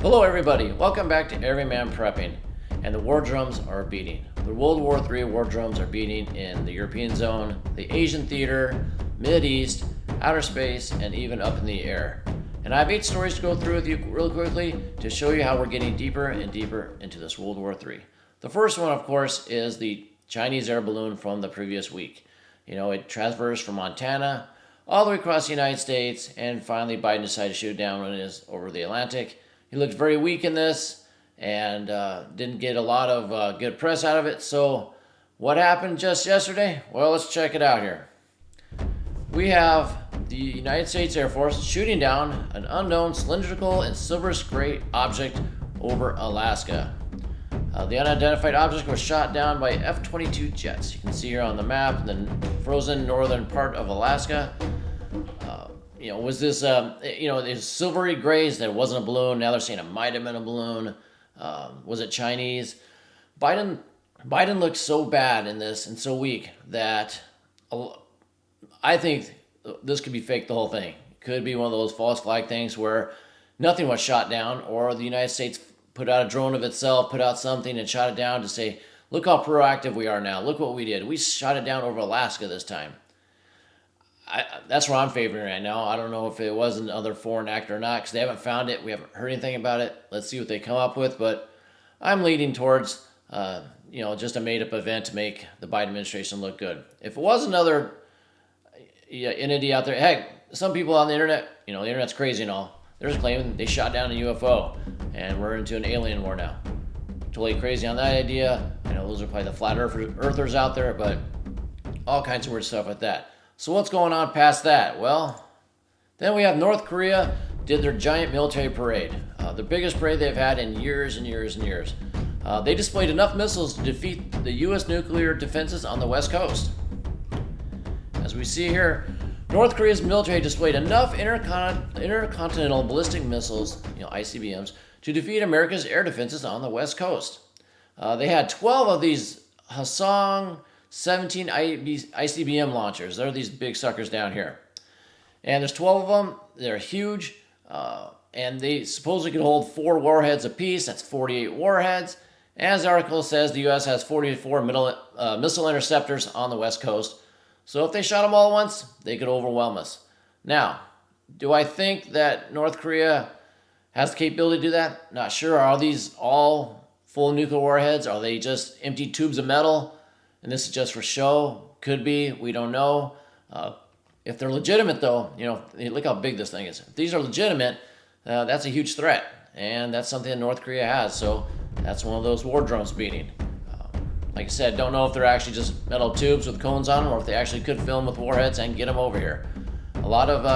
Hello everybody, welcome back to Everyman Prepping. And the war drums are beating. The World War III war drums are beating in the European zone, the Asian theater, Mid-East, outer space, and even up in the air. And I have 8 stories to go through with you real quickly to show you how we're getting deeper and deeper into this World War III. The first one, of course, is the Chinese air balloon from the previous week. It traversed from Montana all the way across the United States, and finally Biden decided to shoot it down when it is over the Atlantic. He looked very weak in this and didn't get a lot of good press out of it. So what happened just yesterday? Well, let's check it out here. We have the United States Air Force shooting down an unknown cylindrical and silver gray object over Alaska. The unidentified object was shot down by F-22 jets. You can see here on the map the frozen northern part of Alaska. Was this, these silvery grays that wasn't a balloon. Now they're saying it might have been a balloon. Was it Chinese? Biden looked so bad in this and so weak that I think this could be fake, the whole thing. It could be one of those false flag things where nothing was shot down, or the United States put out a drone of itself, put out something and shot it down to say, look how proactive we are now. Look what we did. We shot it down over Alaska this time. That's what I'm favoring right now. I don't know if it was another foreign actor or not because they haven't found it. We haven't heard anything about it. Let's see what they come up with. But I'm leaning towards, just a made-up event to make the Biden administration look good. If it was another entity out there, heck, some people on the internet, the internet's crazy and all. They're just claiming they shot down a UFO and we're into an alien war now. Totally crazy on that idea. I know those are probably the flat earthers out there, but all kinds of weird stuff with that. So what's going on past that? Well, then we have North Korea did their giant military parade, the biggest parade they've had in years and years and years. They displayed enough missiles to defeat the U.S. nuclear defenses on the West Coast. As we see here, North Korea's military displayed enough intercontinental ballistic missiles, ICBMs, to defeat America's air defenses on the West Coast. They had 12 of these Hwasong 17 ICBM launchers. They're these big suckers down here. And there's 12 of them. They're huge. And they supposedly could hold 4 warheads apiece. That's 48 warheads. As the article says, the U.S. has 44 missile interceptors on the West Coast. So if they shot them all at once, they could overwhelm us. Now, do I think that North Korea has the capability to do that? Not sure. Are these all full nuclear warheads? Are they just empty tubes of metal? And this is just for show. Could be. We don't know. If they're legitimate, though, look how big this thing is. If these are legitimate, that's a huge threat. And that's something that North Korea has. So that's one of those war drums beating. Like I said, don't know if they're actually just metal tubes with cones on them or if they actually could fill them with warheads and get them over here. A lot of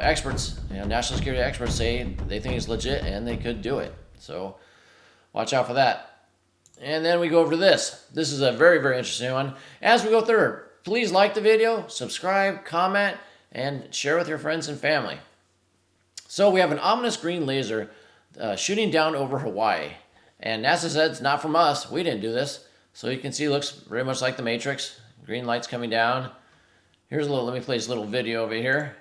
experts, national security experts say they think it's legit and they could do it. So watch out for that. And then we go over to this. This is a very, very interesting one. As we go through, please like the video, subscribe, comment, and share with your friends and family. So we have an ominous green laser shooting down over Hawaii. And NASA said it's not from us. We didn't do this. So you can see it looks very much like the Matrix. Green lights coming down. Let me play this little video over here.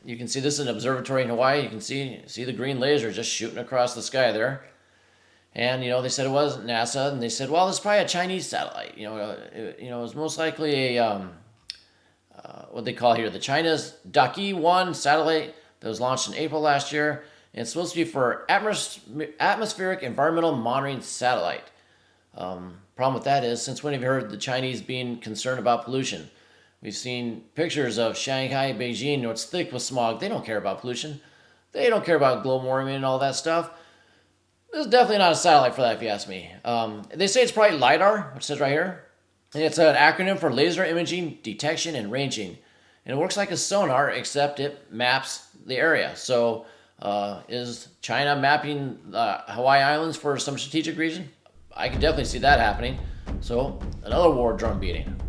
You can see this is an observatory in Hawaii. You can see the green laser just shooting across the sky there. And, they said it was NASA, and they said, well, it's probably a Chinese satellite. It was most likely a, what they call here, the China's Daqi-1 satellite that was launched in April last year. And it's supposed to be for atmospheric environmental monitoring satellite. Problem with that is, since when have you heard the Chinese being concerned about pollution? We've seen pictures of Shanghai, Beijing, it's thick with smog. They don't care about pollution. They don't care about global warming and all that stuff. This is definitely not a satellite for that, if you ask me. They say it's probably LiDAR, which says right here. And it's an acronym for Laser Imaging, Detection, and Ranging. And it works like a sonar, except it maps the area. So is China mapping Hawaii Islands for some strategic reason? I can definitely see that happening. So another war drum beating.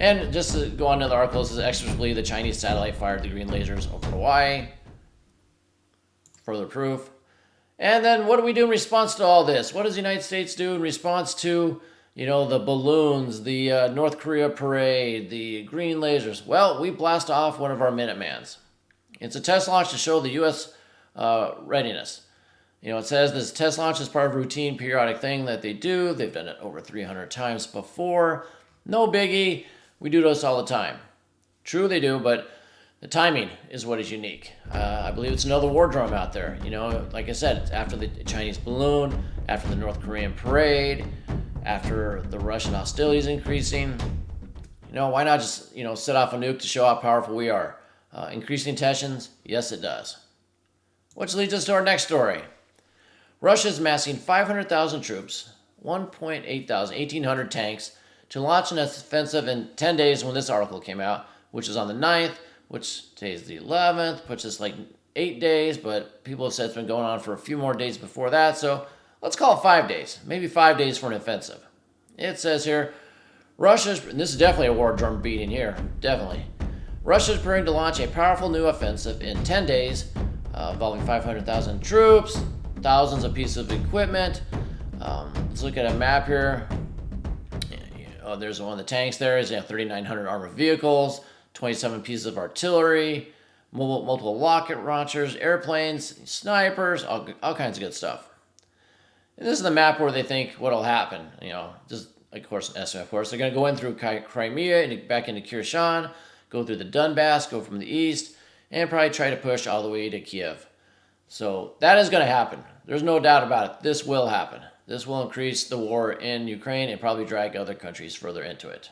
And just to go on to the article, this is experts believe the Chinese satellite fired the green lasers over Hawaii. Further proof. And then what do we do in response to all this? What does the United States do in response to, the balloons, the North Korea parade, the green lasers? Well, we blast off one of our Minutemans. It's a test launch to show the U.S. readiness. It says this test launch is part of a routine periodic thing that they do. They've done it over 300 times before. No biggie. We do this all the time. True, they do, but the timing is what is unique. I believe it's another war drum out there. Like I said, it's after the Chinese balloon, after the North Korean parade, after the Russian hostilities increasing. Why not just, set off a nuke to show how powerful we are? Increasing tensions? Yes, it does. Which leads us to our next story. Russia is amassing 500,000 troops, 1,800 tanks, to launch an offensive in 10 days when this article came out, which is on the 9th, which today is the 11th, puts us like 8 days, but people have said it's been going on for a few more days before that, so let's call it 5 days, maybe 5 days for an offensive. It says here, and this is definitely a war drum beating here, definitely. Russia is preparing to launch a powerful new offensive in 10 days, involving 500,000 troops, thousands of pieces of equipment. Let's look at a map here. There's one of the tanks there. There's 3,900 armored vehicles, 27 pieces of artillery, multiple rocket launchers, airplanes, snipers, all kinds of good stuff. And this is the map where they think what'll happen. Just of course, they're going to go in through Crimea and back into Kherson, go through the Donbass, go from the east, and probably try to push all the way to Kiev. So that is going to happen. There's no doubt about it. This will happen. This will increase the war in Ukraine and probably drag other countries further into it.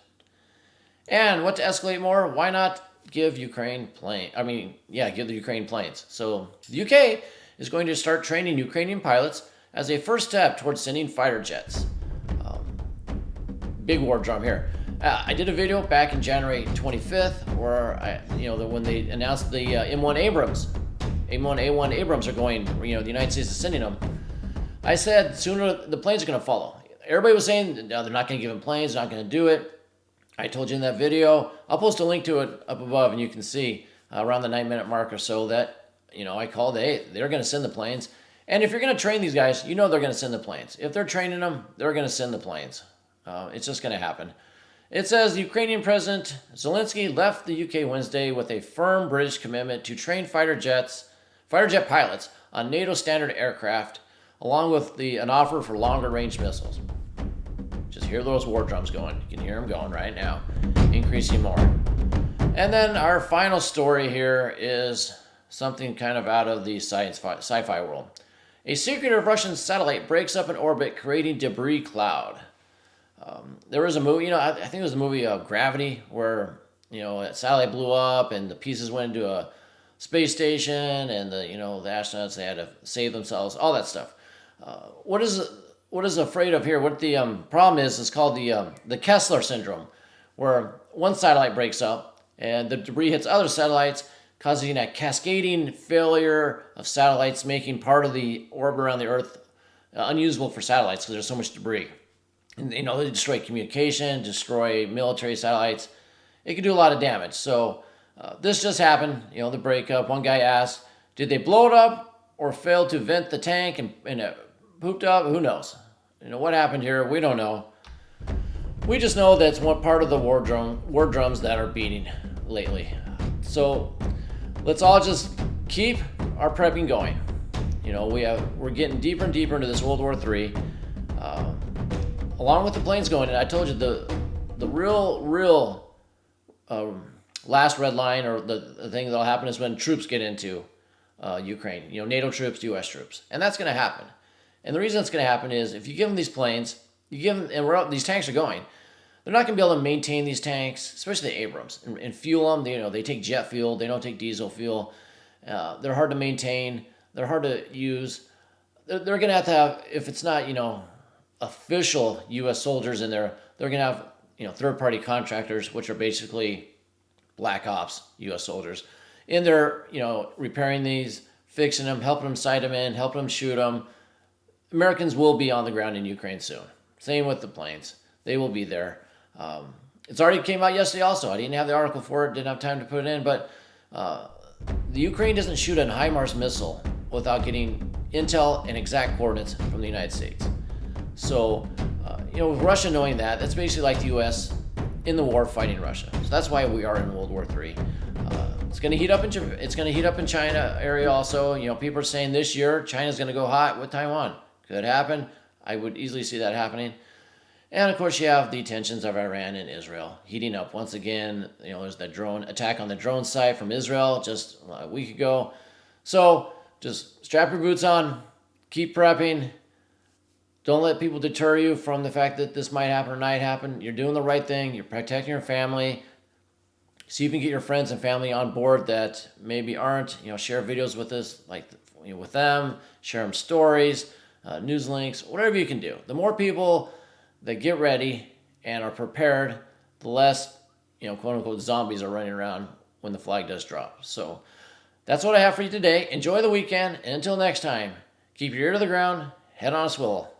And what to escalate more? Why not give Ukraine give the Ukraine planes. So the UK is going to start training Ukrainian pilots as a first step towards sending fighter jets. Big war drum here. I did a video back in January 25th where when they announced the M1 Abrams. A1 Abrams are going, the United States is sending them. I said sooner the planes are going to follow. Everybody was saying no, they're not going to give them planes, they're not going to do it. I told you in that video. I'll post a link to it up above and you can see around the 9-minute mark or so that, I called, they're going to send the planes. And if you're going to train these guys, they're going to send the planes. If they're training them, they're going to send the planes. It's just going to happen. It says Ukrainian President Zelensky left the UK Wednesday with a firm British commitment to train fighter jet pilots on NATO standard aircraft, along with an offer for longer range missiles. Just hear those war drums going. You can hear them going right now, increasing more. And then our final story here is something kind of out of the sci-fi world. A secretive Russian satellite breaks up in orbit, creating debris cloud. There was a movie, I think it was the movie Gravity, where, a satellite blew up and the pieces went into a space station and the astronauts, they had to save themselves, all that stuff. What is afraid of here, what the problem is called the Kessler syndrome, where one satellite breaks up and the debris hits other satellites, causing a cascading failure of satellites, making part of the orbit around the Earth unusable for satellites because there's so much debris. And they destroy communication, destroy military satellites. It can do a lot of damage. So this just happened, the breakup. One guy asked, did they blow it up or fail to vent the tank and it pooped up? Who knows? What happened here? We don't know. We just know that's one part of the war drums that are beating lately. So let's all just keep our prepping going. We're getting deeper and deeper into this World War III. Along with the planes going in, I told you the real last red line, or the thing that'll happen, is when troops get into Ukraine. NATO troops, U.S. troops, and that's going to happen. And the reason it's going to happen is if you give them these planes, these tanks are going. They're not going to be able to maintain these tanks, especially the Abrams, and fuel them. They take jet fuel. They don't take diesel fuel. They're hard to maintain. They're hard to use. They're going to have, if it's not, official U.S. soldiers in there, they're going to have, third-party contractors, which are basically black ops U.S. soldiers, in there, repairing these, fixing them, helping them sight them in, helping them shoot them. Americans will be on the ground in Ukraine soon. Same with the planes. They will be there. It's already came out yesterday also. I didn't have the article for it, didn't have time to put it in, but the Ukraine doesn't shoot a HIMARS missile without getting intel and exact coordinates from the United States. So, with Russia knowing that, that's basically like the U.S. in the war fighting Russia. So that's why we are in World War III. It's going to heat up in China area also. People are saying this year China's going to go hot with Taiwan. Could happen. I would easily see that happening. And of course, you have the tensions of Iran and Israel heating up once again. There's that drone attack on the drone site from Israel just a week ago. So just strap your boots on, keep prepping. Don't let people deter you from the fact that this might happen or might happen. You're doing the right thing. You're protecting your family. See if you can get your friends and family on board that maybe aren't. Share videos with us, like with them. Share them stories, news links, whatever you can do. The more people that get ready and are prepared, the less, quote unquote, zombies are running around when the flag does drop. So that's what I have for you today. Enjoy the weekend, and until next time, keep your ear to the ground, head on a swivel.